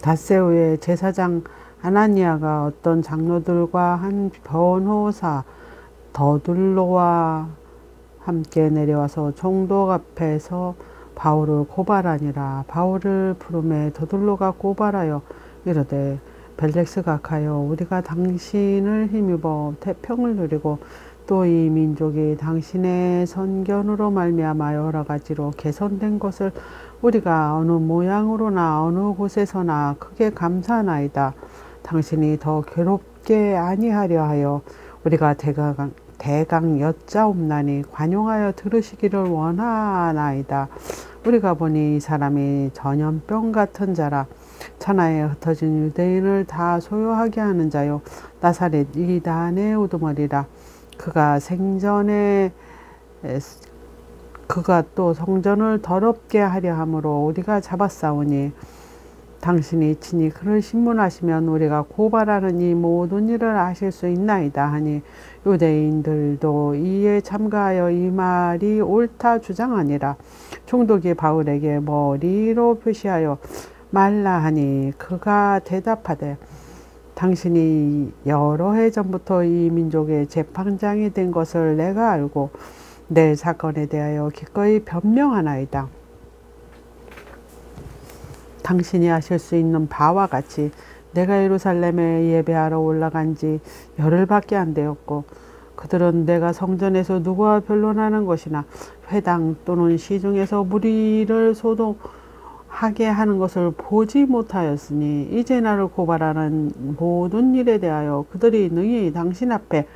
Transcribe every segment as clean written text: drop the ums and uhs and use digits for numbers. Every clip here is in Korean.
닷새 후에 제사장 아나니아가 어떤 장로들과 한 변호사 더둘로와 함께 내려와서 총독 앞에서 바울을 고발하니라. 바울을 부르매 더둘로가 고발하여 이르되 벨렉스가 가여 우리가 당신을 힘입어 태평을 누리고 또 이 민족이 당신의 선견으로 말미암아 여러 가지로 개선된 것을 우리가 어느 모양으로나 어느 곳에서나 크게 감사하나이다. 당신이 더 괴롭게 아니하려 하여 우리가 대강 여짜옵나니 관용하여 들으시기를 원하나이다. 우리가 보니 이 사람이 전염병 같은 자라. 천하에 흩어진 유대인을 다 소요하게 하는 자요 나사렛 이단의 우두머리라. 그가 또 성전을 더럽게 하려 함으로 우리가 잡았사오니 당신이 친히 그를 신문하시면 우리가 고발하는 이 모든 일을 아실 수 있나이다 하니 유대인들도 이에 참가하여 이 말이 옳다 주장하니라. 총독이 바울에게 머리로 표시하여 말라 하니 그가 대답하되 당신이 여러 해 전부터 이 민족의 재판장이 된 것을 내가 알고 내 사건에 대하여 기꺼이 변명하나이다. 당신이 아실 수 있는 바와 같이 내가 예루살렘에 예배하러 올라간 지 열흘밖에 안 되었고 그들은 내가 성전에서 누구와 변론하는 것이나 회당 또는 시중에서 무리를 소동하게 하는 것을 보지 못하였으니 이제 나를 고발하는 모든 일에 대하여 그들이 능히 당신 앞에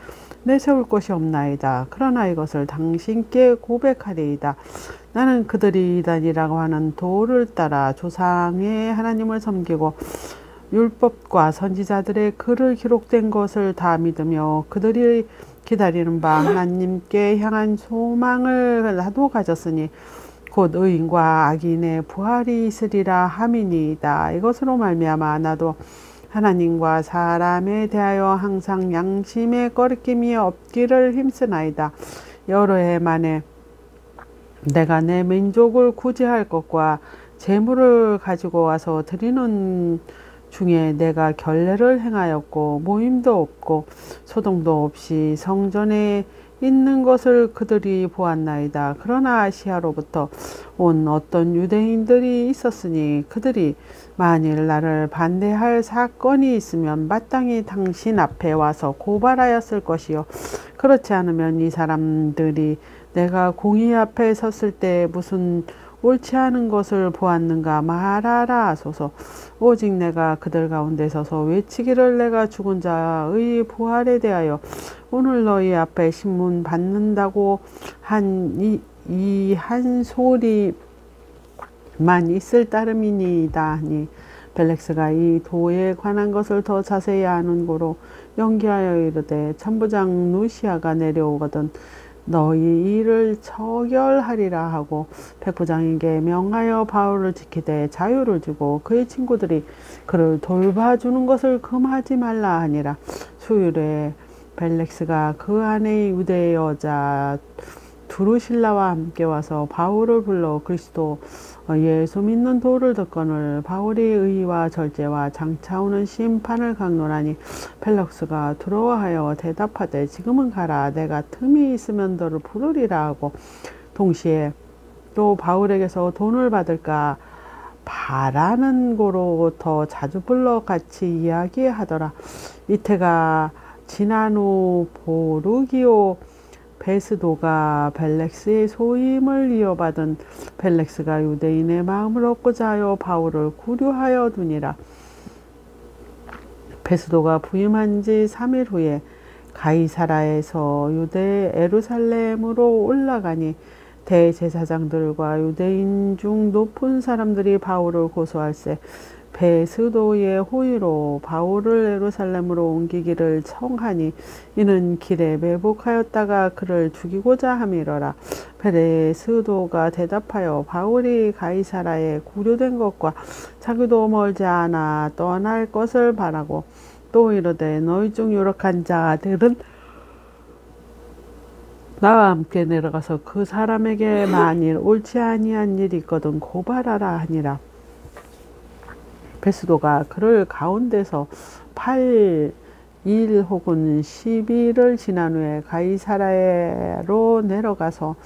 내세울 것이 없나이다. 그러나 이것을 당신께 고백하리이다. 나는 그들이 이단이라고 하는 도를 따라 조상의 하나님을 섬기고 율법과 선지자들의 글을 기록된 것을 다 믿으며 그들이 기다리는 바 하나님께 향한 소망을 나도 가졌으니 곧 의인과 악인의 부활이 있으리라 함이니이다. 이것으로 말미암아 나도 하나님과 사람에 대하여 항상 양심의 거리낌이 없기를 힘쓰나이다. 여러 해 만에 내가 내 민족을 구제할 것과 재물을 가지고 와서 드리는 중에 내가 결례를 행하였고 모임도 없고 소동도 없이 성전에 있는 것을 그들이 보았나이다. 그러나 아시아로부터 온 어떤 유대인들이 있었으니 그들이 만일 나를 반대할 사건이 있으면 마땅히 당신 앞에 와서 고발하였을 것이요 그렇지 않으면 이 사람들이 내가 공의 앞에 섰을 때 무슨 옳지 않은 것을 보았는가 말하라 하소서. 오직 내가 그들 가운데 서서 외치기를 내가 죽은 자의 부활에 대하여 오늘 너희 앞에 신문 받는다고 한 이 한 소리만 있을 따름이니이다 하니 벨렉스가 이 도에 관한 것을 더 자세히 아는 고로 연기하여 이르되 천부장 루시아가 내려오거든 너희 일을 처결하리라 하고 백부장에게 명하여 바울을 지키되 자유를 주고 그의 친구들이 그를 돌봐주는 것을 금하지 말라 하니라. 수요일에 벨렉스가 그 안에 유대 여자 두루실라와 함께 와서 바울을 불러 그리스도 예수 믿는 도를 듣거늘 바울이 의와 절제와 장차오는 심판을 강론하니 벨렉스가 두려워하여 대답하되 지금은 가라 내가 틈이 있으면 너를 부르리라 하고 동시에 또 바울에게서 돈을 받을까 바라는 고로 더 자주 불러 같이 이야기하더라. 이태가 지난 후 보르기오 베스도가 벨렉스의 소임을 이어받은 벨렉스가 유대인의 마음을 얻고자 하여 바울을 구류하여 두니라. 베스도가 부임한 지 3일 후에 가이사라에서 유대 예루살렘으로 올라가니 대제사장들과 유대인 중 높은 사람들이 바울을 고소할세 베스도의 호의로 바울을 예루살렘으로 옮기기를 청하니 이는 길에 매복하였다가 그를 죽이고자 함이러라. 베스도가 대답하여 바울이 가이사라에 구류된 것과 자기도 멀지 않아 떠날 것을 바라고 또 이르되 너희 중 유력한 자들은 나와 함께 내려가서 그 사람에게 만일 옳지 아니한 일이 있거든 고발하라 하니라. 베스도가 그를 가운데서 8일 혹은 10일을 지난 후에 가이사랴로 내려가서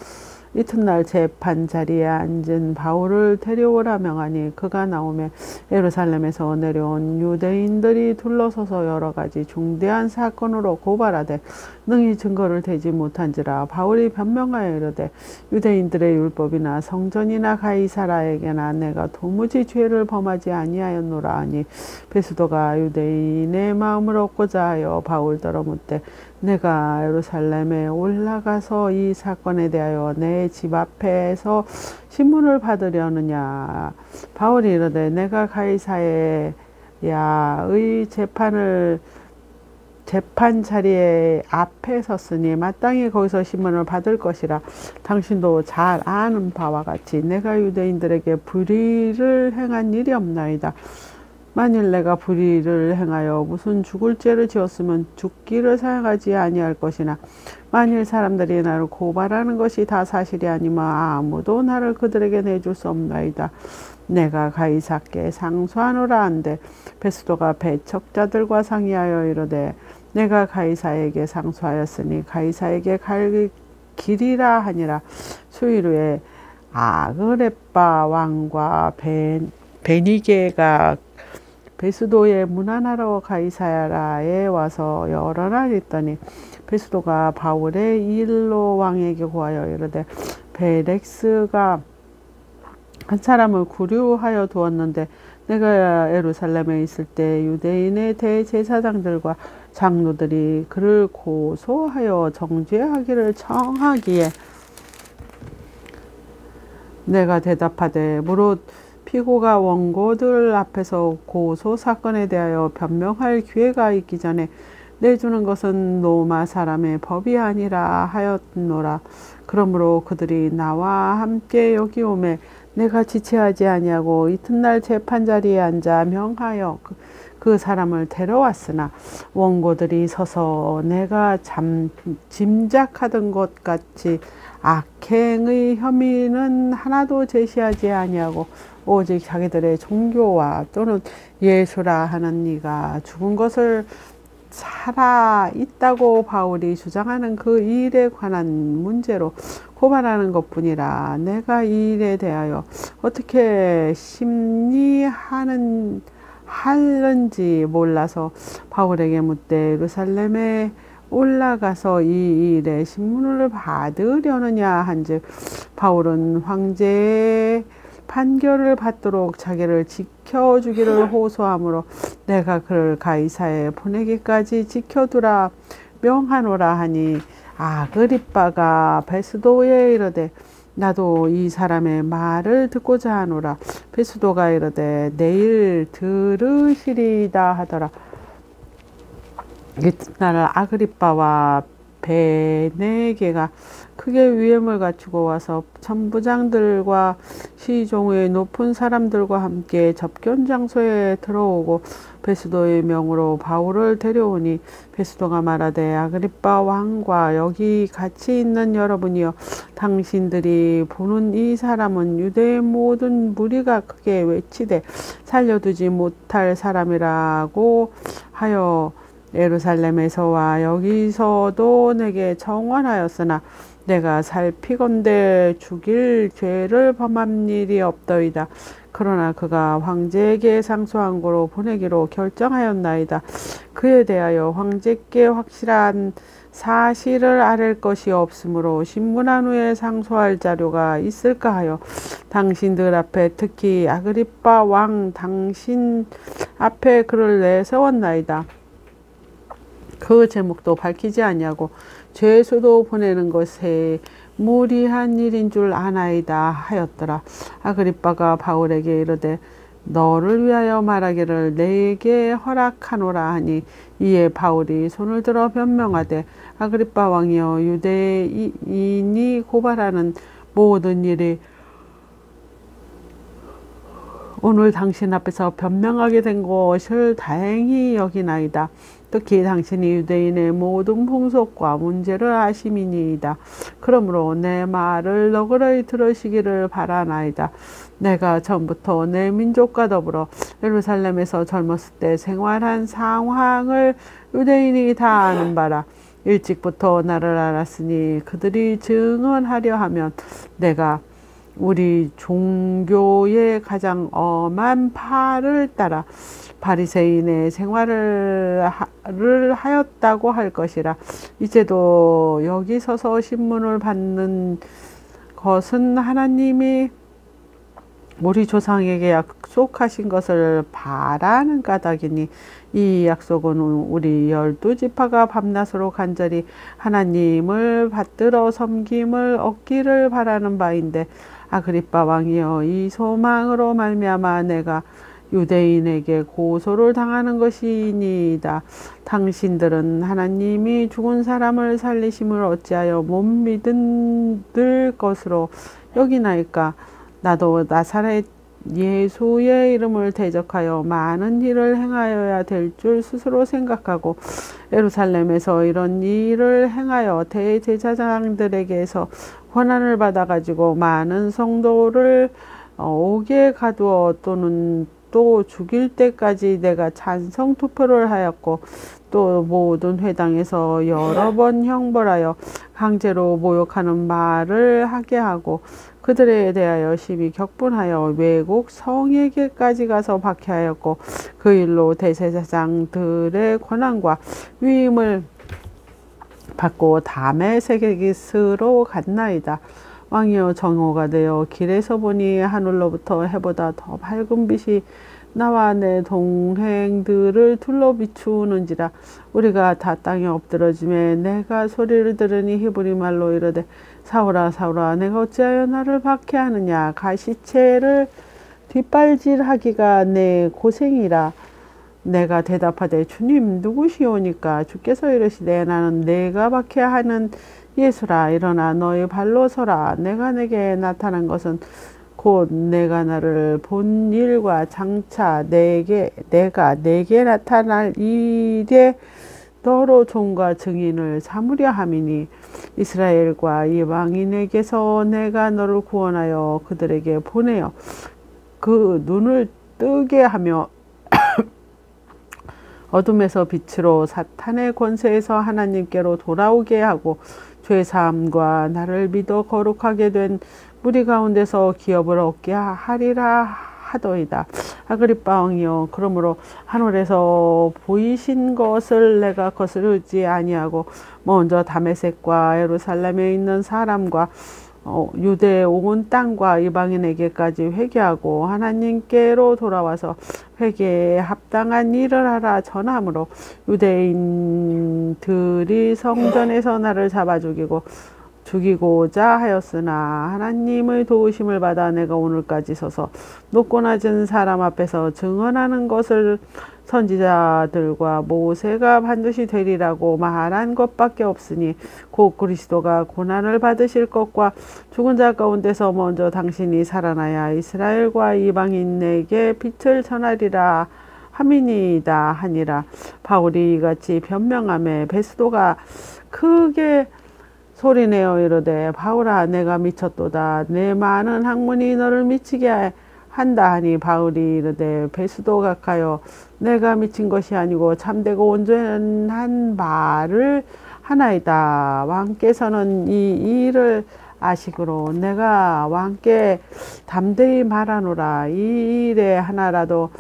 이튿날 재판 자리에 앉은 바울을 데려오라 명하니 그가 나오매 예루살렘에서 내려온 유대인들이 둘러서서 여러 가지 중대한 사건으로 고발하되 능히 증거를 대지 못한지라. 바울이 변명하여 이르되 유대인들의 율법이나 성전이나 가이사라에게나 내가 도무지 죄를 범하지 아니하였노라 하니 베스도가 유대인의 마음을 얻고자 하여 바울더러 묻되 내가 예루살렘에 올라가서 이 사건에 대하여 내 집 앞에서 신문을 받으려느냐. 바울이 이르되 내가 가이사랴의 재판 자리에 앞에 섰으니 마땅히 거기서 신문을 받을 것이라. 당신도 잘 아는 바와 같이 내가 유대인들에게 불의를 행한 일이 없나이다. 만일 내가 불의를 행하여 무슨 죽을 죄를 지었으면 죽기를 사용하지 아니할 것이나 만일 사람들이 나를 고발하는 것이 다 사실이 아니면 아무도 나를 그들에게 내줄 수 없나이다. 내가 가이사께 상소하노라 한데 베스도가 배척자들과 상의하여 이르되 내가 가이사에게 상소하였으니 가이사에게 갈 길이라 하니라. 수일 후에 아그레빠 왕과 베니게가 베스도의 문안하러 가이사랴에 와서 여러 날 있더니 베스도가 바울의 일로 왕에게 고하여 이르되 벨렉스가 한 사람을 구류하여 두었는데 내가 예루살렘에 있을 때 유대인의 대제사장들과 장로들이 그를 고소하여 정죄하기를 청하기에 내가 대답하되 무릇 피고가 원고들 앞에서 고소 사건에 대하여 변명할 기회가 있기 전에 내주는 것은 로마 사람의 법이 아니라 하였노라. 그러므로 그들이 나와 함께 여기 오매 내가 지체하지 아니하고 이튿날 재판 자리에 앉아 명하여 그 사람을 데려왔으나 원고들이 서서 내가 짐작하던 것 같이 악행의 혐의는 하나도 제시하지 아니하고 오직 자기들의 종교와 또는 예수라 하는 이가 죽은 것을 살아 있다고 바울이 주장하는 그 일에 관한 문제로 고발하는 것뿐이라. 내가 이 일에 대하여 어떻게 하는지 몰라서 바울에게 묻되 예루살렘에 올라가서 이 일에 신문을 받으려느냐 한즉 바울은 황제의 판결을 받도록 자기를 지켜주기를 호소하므로 내가 그를 가이사에 보내기까지 지켜두라 명하노라 하니 아그리빠가 베스도에 이르되 나도 이 사람의 말을 듣고자 하노라. 베스도가 이르되 내일 들으시리다 하더라. 이튿날 아그리빠와 베네게가 크게 위엄을 갖추고 와서 천부장들과 시종의 높은 사람들과 함께 접견 장소에 들어오고 베스도의 명으로 바울을 데려오니 베스도가 말하되 아그리빠 왕과 여기 같이 있는 여러분이여 당신들이 보는 이 사람은 유대의 모든 무리가 크게 외치되 살려두지 못할 사람이라고 하여 예루살렘에서와 여기서도 내게 청원하였으나 내가 살피건대 죽일 죄를 범한 일이 없더이다. 그러나 그가 황제에게 상소한 거로 보내기로 결정하였나이다. 그에 대하여 황제께 확실한 사실을 아랠 것이 없으므로 신문한 후에 상소할 자료가 있을까 하여 당신들 앞에 특히 아그리빠 왕 당신 앞에 그를 내세웠나이다. 그 제목도 밝히지 아니하고 죄수도 보내는 것에 무리한 일인 줄 아나이다 하였더라. 아그리빠가 바울에게 이르되 너를 위하여 말하기를 내게 허락하노라 하니 이에 바울이 손을 들어 변명하되 아그리빠 왕이여 유대인이 고발하는 모든 일이 오늘 당신 앞에서 변명하게 된 것을 다행히 여기나이다. 특히 당신이 유대인의 모든 풍속과 문제를 아심이니이다. 그러므로 내 말을 너그러이 들으시기를 바라나이다. 내가 전부터 내 민족과 더불어 예루살렘에서 젊었을 때 생활한 상황을 유대인이 다 아는 바라. 일찍부터 나를 알았으니 그들이 증언하려 하면 내가 우리 종교의 가장 엄한 파를 따라 바리새인의 생활을 하였다고 할 것이라. 이제도 여기 서서 신문을 받는 것은 하나님이 우리 조상에게 약속하신 것을 바라는 까닭이니 이 약속은 우리 12지파가 밤낮으로 간절히 하나님을 받들어 섬김을 얻기를 바라는 바인데, 아그리빠 왕이여, 이 소망으로 말미암아 내가 유대인에게 고소를 당하는 것이니이다. 당신들은 하나님이 죽은 사람을 살리심을 어찌하여 못 믿을 것으로 여기나이까? 나도 나사렛 예수의 이름을 대적하여 많은 일을 행하여야 될 줄 스스로 생각하고 예루살렘에서 이런 일을 행하여 대제사장들에게서 권한을 받아가지고 많은 성도를 옥에 가두어 또는 또 죽일 때까지 내가 찬성 투표를 하였고, 또 모든 회당에서 여러 번 형벌하여 강제로 모욕하는 말을 하게 하고 그들에 대하여 심히 격분하여 외국 성에게까지 가서 박해하였고, 그 일로 대제사장들의 권한과 위임을 받고 다메섹으로 갔나이다. 왕이여, 정오가 되어 길에서 보니 하늘로부터 해보다 더 밝은 빛이 나와 내 동행들을 둘러 비추는지라. 우리가 다 땅에 엎드러짐에 내가 소리를 들으니 히브리 말로 이르되, 사울아 사울아, 내가 어찌하여 나를 박해하느냐? 가시체를 뒷발질하기가 내 고생이라. 내가 대답하되, 주님 누구시오니까? 주께서 이르시되, 나는 내가 박해하는 예수라. 일어나 너희 발로 서라. 내가 내게 나타난 것은 곧 내가 나를 본 일과 장차 내가 내게 나타날 일에 너로 종과 증인을 삼으려 함이니, 이스라엘과 이방인에게서 내가 너를 구원하여 그들에게 보내어 그 눈을 뜨게 하며 어둠에서 빛으로 사탄의 권세에서 하나님께로 돌아오게 하고 죄사함과 나를 믿어 거룩하게 된 무리 가운데서 기업을 얻게 하리라 하더이다. 아그리빠 왕이여, 그러므로 하늘에서 보이신 것을 내가 거스르지 아니하고 먼저 다메섹과 예루살렘에 있는 사람과 유대 온 땅과 이방인에게까지 회개하고 하나님께로 돌아와서 회개에 합당한 일을 하라 전함으로, 유대인들이 성전에서 나를 잡아 죽이고자 하였으나 하나님의 도우심을 받아 내가 오늘까지 서서 높고 낮은 사람 앞에서 증언하는 것을 선지자들과 모세가 반드시 되리라고 말한 것밖에 없으니, 곧 그리스도가 고난을 받으실 것과 죽은 자 가운데서 먼저 당신이 살아나야 이스라엘과 이방인에게 빛을 전하리라 함이니이다 하니라. 바울이 이같이 변명하며 베스도가 크게 소리내어 이르되, 바울아, 내가 미쳤도다. 내 많은 학문이 너를 미치게 한다 하니, 바울이 이르되, 베스도 각하여, 내가 미친 것이 아니고 참되고 온전한 말을 하나이다. 왕께서는 이 일을 아시기로 내가 왕께 담대히 말하노라. 이 일에 하나라도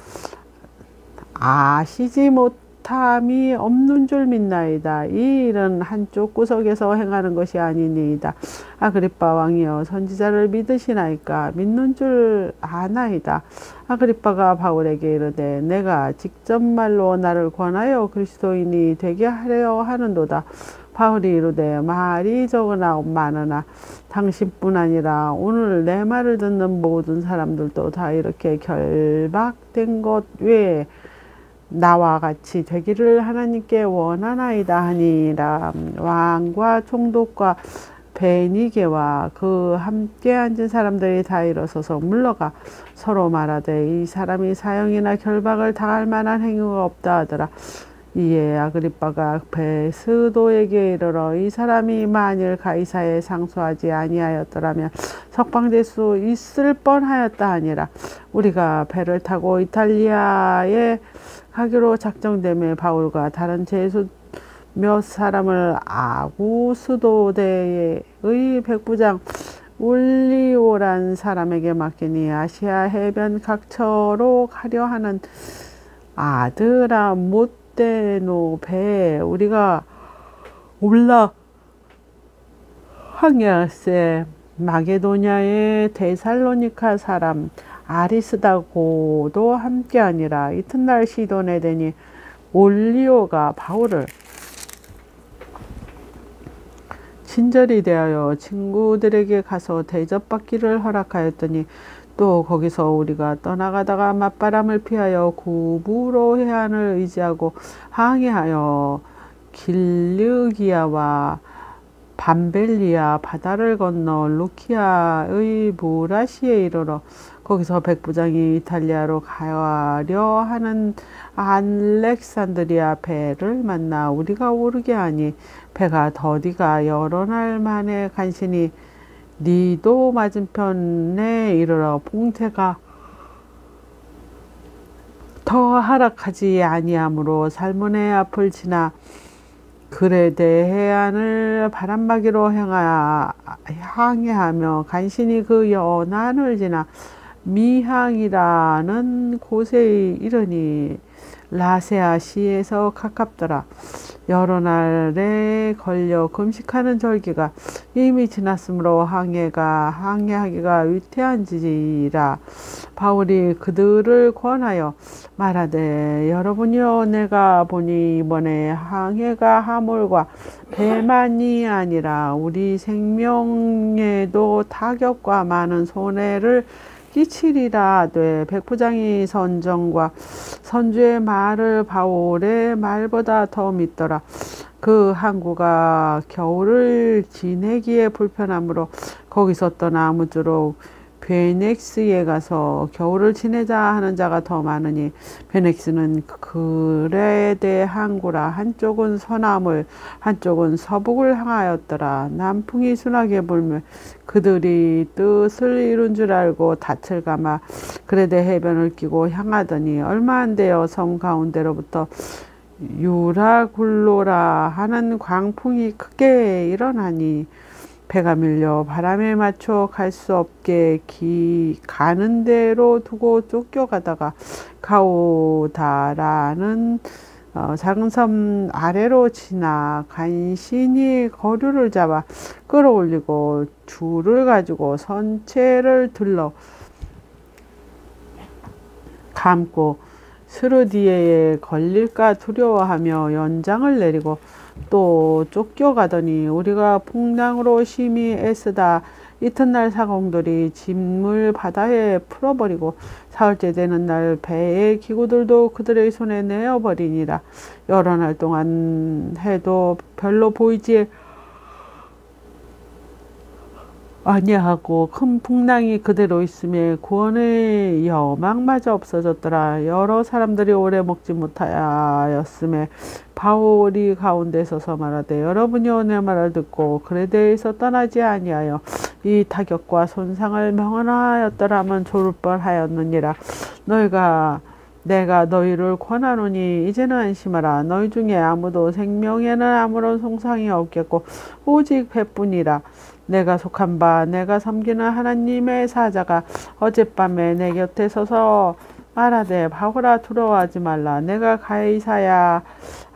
아시지 못함이 없는 줄 믿나이다. 이 일은 한쪽 구석에서 행하는 것이 아니니이다. 아그리빠 왕이여, 선지자를 믿으시나이까? 믿는 줄 아나이다. 아그리빠가 바울에게 이르되, 내가 직접 말로 나를 권하여 그리스도인이 되게 하려 하는도다. 바울이 이르되, 말이 적으나 많으나 당신뿐 아니라 오늘 내 말을 듣는 모든 사람들도 다 이렇게 결박된 것 외에 나와 같이 되기를 하나님께 원하나이다 하니라. 왕과 총독과 베니게와 그 함께 앉은 사람들이 다 일어서서 물러가 서로 말하되, 이 사람이 사형이나 결박을 당할 만한 행위가 없다 하더라. 이에 아그리빠가 베스도에게 이르러 이 사람이 만일 가이사에 상소하지 아니하였더라면 석방될 수 있을 뻔하였다 하니라. 우리가 배를 타고 이탈리아에 가기로 작정됨에 바울과 다른 제수 몇 사람을 아구스도대의 백부장 울리오란 사람에게 맡기니 아시아 해변 각처로 가려 하는 아드라 못데노 배에 우리가 올라 항해하세. 마게도냐의 데살로니카 사람 아리스다고도 함께하니라. 이튿날 시돈에 되니 올리오가 바울을 친절히 대하여 친구들에게 가서 대접받기를 허락하였더니 또 거기서 우리가 떠나가다가 맞바람을 피하여 구부로 해안을 의지하고 항해하여 길르기아와 밤벨리아 바다를 건너 루키아의 무라시에 이르러 거기서 백부장이 이탈리아로 가려 하는 알렉산드리아 배를 만나 우리가 오르게 하니 배가 더디가 여러 날 만에 간신히 니도 맞은편에 이르러 봉태가 더 하락하지 아니하므로 살몬의 앞을 지나 그레데 해안을 바람막이로 항해하며 간신히 그 연안을 지나 미항이라는 곳에 이르니 라세아 시에서 가깝더라. 여러 날에 걸려 금식하는 절기가 이미 지났으므로 항해하기가 위태한지라. 바울이 그들을 권하여 말하되 여러분이여 내가 보니 이번에 항해가 화물과 배만이 아니라 우리 생명에도 타격과 많은 손해를 끼치리라 하되 백부장이 선정과 선주의 말을 바울의 말보다 더 믿더라. 그 항구가 겨울을 지내기에 불편하므로 거기서 떠나 아무쪼록 베넥스에 가서 겨울을 지내자 하는 자가 더 많으니 베넥스는 그레데 항구라. 한쪽은 서남을 한쪽은 서북을 향하였더라. 남풍이 순하게 불며 그들이 뜻을 이룬 줄 알고 닻을 감아 그레데 해변을 끼고 향하더니 얼마 안 되어 섬 가운데로부터 유라굴로라 하는 광풍이 크게 일어나니 배가 밀려 바람에 맞춰 갈 수 없게 가는 대로 두고 쫓겨가다가 가오다라는 작은 섬 아래로 지나 간신히 거류를 잡아 끌어올리고 줄을 가지고 선체를 들러 감고 스르디에에 걸릴까 두려워하며 연장을 내리고 또 쫓겨가더니 우리가 풍랑으로 심히 애쓰다 이튿날 사공들이 짐을 바다에 풀어버리고 사흘째 되는 날 배의 기구들도 그들의 손에 내어버리니라. 여러 날 동안 해도 별로 보이지 아니하고 큰 풍랑이 그대로 있음에 구원의 여망마저 없어졌더라. 여러 사람들이 오래 먹지 못하였음에 바울이 가운데 서서 말하되 여러분이여 내 말을 듣고 그레데에서 떠나지 아니하여 이 타격과 손상을 명하였더라면 좋을 뻔하였느니라. 내가 너희를 권하노니 이제는 안심하라. 너희 중에 아무도 생명에는 아무런 손상이 없겠고 오직 배뿐이라. 내가 속한 바 내가 섬기는 하나님의 사자가 어젯밤에 내 곁에 서서 말하되 바울아 두려워하지 말라. 내가 가이사야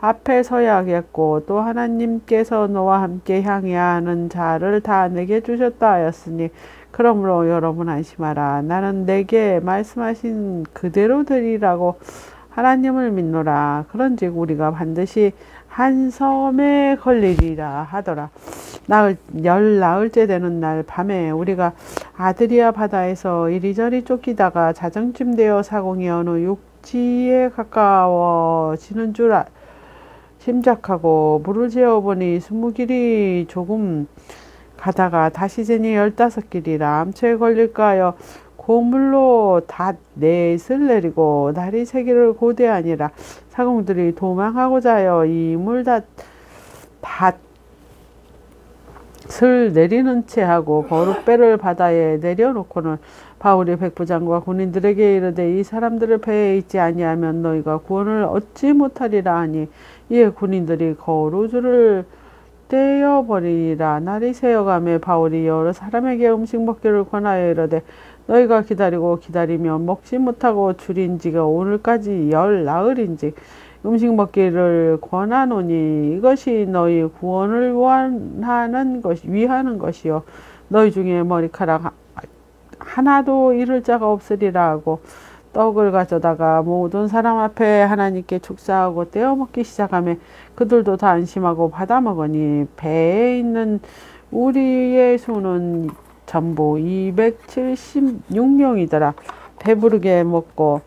앞에 서야겠고 또 하나님께서 너와 함께 향해야 하는 자를 다 내게 주셨다 하였으니 그러므로 여러분 안심하라. 나는 내게 말씀하신 그대로 되리라고 하나님을 믿노라. 그런즉 우리가 반드시 한 섬에 걸리리라 하더라. 나흘째 되는 날 밤에 우리가 아드리아 바다에서 이리저리 쫓기다가 자정쯤 되어 사공이 어느 육지에 가까워지는 줄 짐작하고 물을 재어보니 20길이 조금 가다가 다시 재니 15길이라 암초에 걸릴까 하여 고물로 다 넷을 내리고 날이 새기를 고대하니라. 사공들이 도망하고자 하여 이 물닷 밭을 내리는 채 하고 거룩배를 바다에 내려놓고는 바울이 백부장과 군인들에게 이르되 이 사람들을 배에 있지 아니하면 너희가 구원을 얻지 못하리라 하니 이에 군인들이 거루줄을 떼어버리니라. 날이 새어가매 바울이 여러 사람에게 음식 먹기를 권하여 이르되 너희가 기다리고 기다리며 먹지 못하고 줄인 지가 오늘까지 10나흘인지 음식 먹기를 권하노니 이것이 너희 구원을 위하는 것이요 너희 중에 머리카락 하나도 잃을 자가 없으리라 하고 떡을 가져다가 모든 사람 앞에 하나님께 축사하고 떼어 먹기 시작하며 그들도 다 안심하고 받아 먹으니 배에 있는 우리의 수는 전부 276명이더라. 배부르게 먹고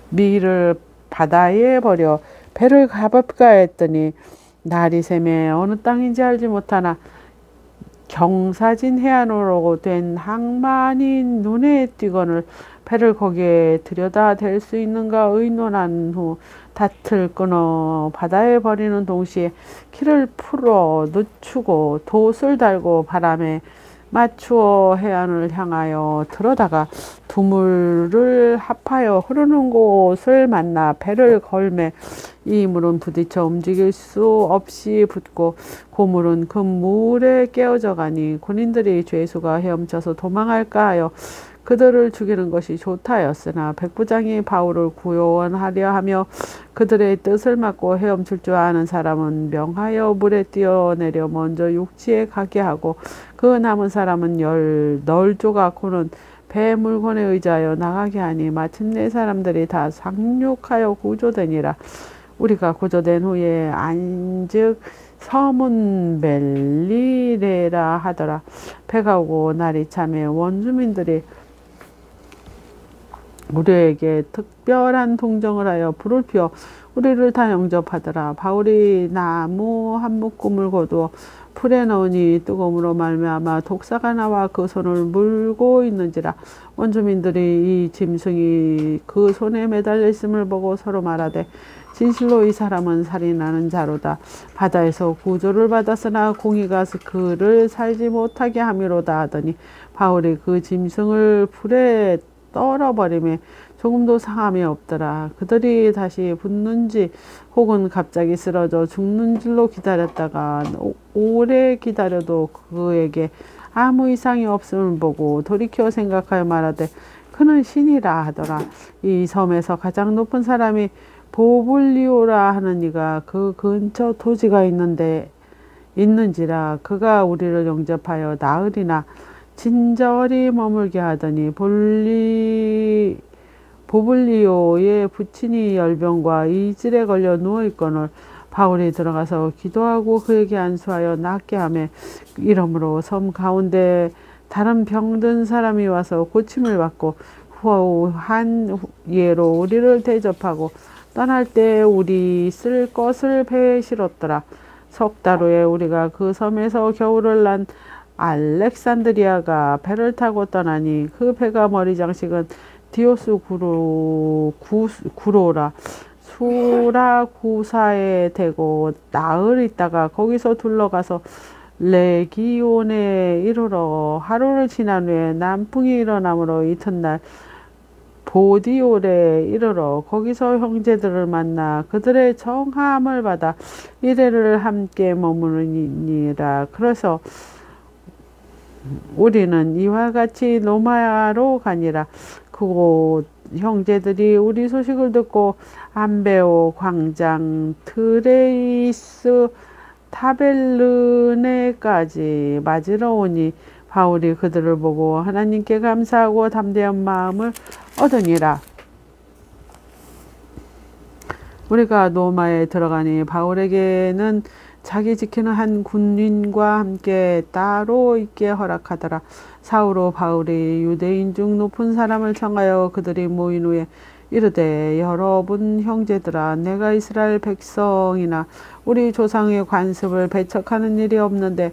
미를 바다에 버려 배를 가볍게 했더니 날이 새매 어느 땅인지 알지 못하나 경사진 해안으로 된 항만이 눈에 띄거늘 배를 거기에 들여다 댈 수 있는가 의논한 후 닷을 끊어 바다에 버리는 동시에 키를 풀어 늦추고 돛을 달고 바람에 맞추어 해안을 향하여 들어다가 두물을 합하여 흐르는 곳을 만나 배를 걸매 이 물은 부딪혀 움직일 수 없이 붙고 고물은 그 물에 깨어져 가니 군인들이 죄수가 헤엄쳐서 도망할까 하여 그들을 죽이는 것이 좋다였으나 백부장이 바울을 구원하려 하며 그들의 뜻을 막고 헤엄칠 줄 아는 사람은 명하여 물에 뛰어내려 먼저 육지에 가게 하고 그 남은 사람은 10널조각 호는 배 물건에 의지하여 나가게 하니 마침내 사람들이 다 상륙하여 구조되니라. 우리가 구조된 후에 안즉 서문 멜리레라 하더라. 배가 오고 날이 차매 원주민들이 우리에게 특별한 동정을 하여 불을 피워 우리를 다 영접하더라. 바울이 나무 한 묶음을 거두어 풀에 넣으니 뜨거움으로 말미암아 독사가 나와 그 손을 물고 있는지라. 원주민들이 이 짐승이 그 손에 매달려 있음을 보고 서로 말하되 진실로 이 사람은 살인하는 자로다. 바다에서 구조를 받았으나 공의가 그를 살지 못하게 함이로다 하더니 바울이 그 짐승을 불에 떨어버림에 조금도 상함이 없더라. 그들이 다시 붙는지 혹은 갑자기 쓰러져 죽는 줄로 기다렸다가 오래 기다려도 그에게 아무 이상이 없음을 보고 돌이켜 생각하여 말하되 그는 신이라 하더라. 이 섬에서 가장 높은 사람이 보블리오라 하는 이가 그 근처 토지가 있는지라. 그가 우리를 영접하여 나흘이나 진절이 머물게 하더니 보블리오의 부친이 열병과 이질에 걸려 누워있거늘 바울이 들어가서 기도하고 그에게 안수하여 낫게 하며 이러므로 섬 가운데 다른 병든 사람이 와서 고침을 받고 한 예로 우리를 대접하고 떠날 때 우리 쓸 것을 배에 실었더라. 석 달 후에 우리가 그 섬에서 겨울을 난 알렉산드리아가 배를 타고 떠나니 그 배가 머리 장식은 디오스 구로라 수라구사에 대고 나흘 있다가 거기서 둘러가서 레기온에 이르러 하루를 지난 후에 남풍이 일어나므로 이튿날 보디올에 이르러 거기서 형제들을 만나 그들의 정함을 받아 이래를 함께 머무르니라. 그래서 우리는 이와 같이 노마야로 가니라. 그곳 형제들이 우리 소식을 듣고 안베오 광장 트레이스 타벨르네까지 맞으러 오니 바울이 그들을 보고 하나님께 감사하고 담대한 마음을 얻으니라. 우리가 노마에 들어가니 바울에게는 자기 지키는 한 군인과 함께 따로 있게 허락하더라. 사후로 바울이 유대인 중 높은 사람을 청하여 그들이 모인 후에 이르되 여러분 형제들아, 내가 이스라엘 백성이나 우리 조상의 관습을 배척하는 일이 없는데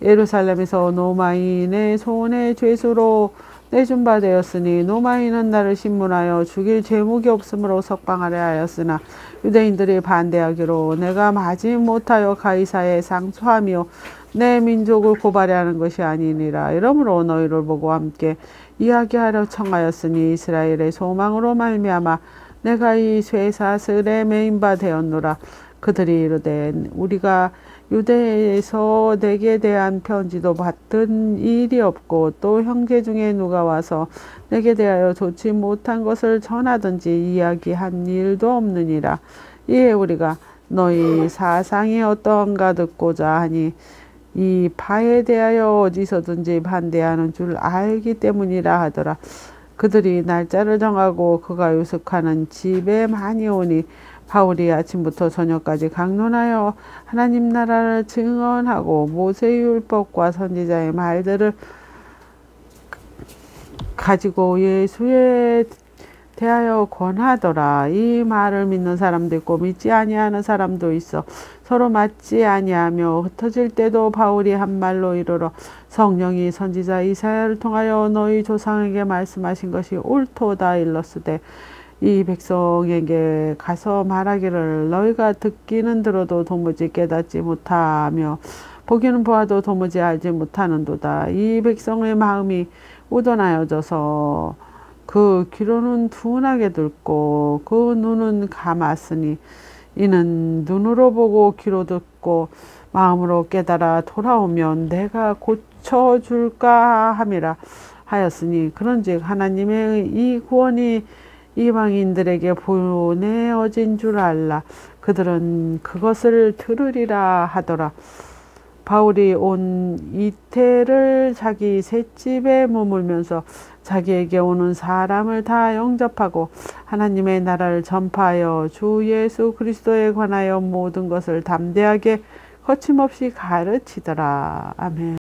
예루살렘에서 노마인의 손의 죄수로 내준 바 되었으니 노마이는 나를 신문하여 죽일 죄목이 없으므로 석방하려 하였으나 유대인들이 반대하기로 내가 마지 못하여 가이사에 상소하며 내 민족을 고발하는 것이 아니니라. 이러므로 너희를 보고 함께 이야기하려 청하였으니 이스라엘의 소망으로 말미암아 내가 이 쇠사슬에 매인 바 되었노라. 그들이 이르되 우리가 유대에서 내게 대한 편지도 받은 일이 없고 또 형제 중에 누가 와서 내게 대하여 좋지 못한 것을 전하든지 이야기한 일도 없느니라. 이에 우리가 너희 사상이 어떠한가 듣고자 하니 이 바에 대하여 어디서든지 반대하는 줄 알기 때문이라 하더라. 그들이 날짜를 정하고 그가 유숙하는 집에 많이 오니 바울이 아침부터 저녁까지 강론하여 하나님 나라를 증언하고 모세의 율법과 선지자의 말들을 가지고 예수에 대하여 권하더라. 이 말을 믿는 사람도 있고 믿지 아니하는 사람도 있어 서로 맞지 아니하며 흩어질 때도 바울이 한 말로 이르러 성령이 선지자 이사야를 통하여 너희 조상에게 말씀하신 것이 옳도다 일렀으되 이 백성에게 가서 말하기를 너희가 듣기는 들어도 도무지 깨닫지 못하며 보기는 보아도 도무지 알지 못하는도다. 이 백성의 마음이 우둔하여져서 그 귀로는 둔하게 들고 그 눈은 감았으니 이는 눈으로 보고 귀로 듣고 마음으로 깨달아 돌아오면 내가 고쳐줄까 함이라 하였으니 그런즉 하나님의 이 구원이 이방인들에게 보내어진 줄 알라. 그들은 그것을 들으리라 하더라. 바울이 온 이태를 자기 셋집에 머물면서 자기에게 오는 사람을 다 영접하고 하나님의 나라를 전파하여 주 예수 그리스도에 관하여 모든 것을 담대하게 거침없이 가르치더라. 아멘.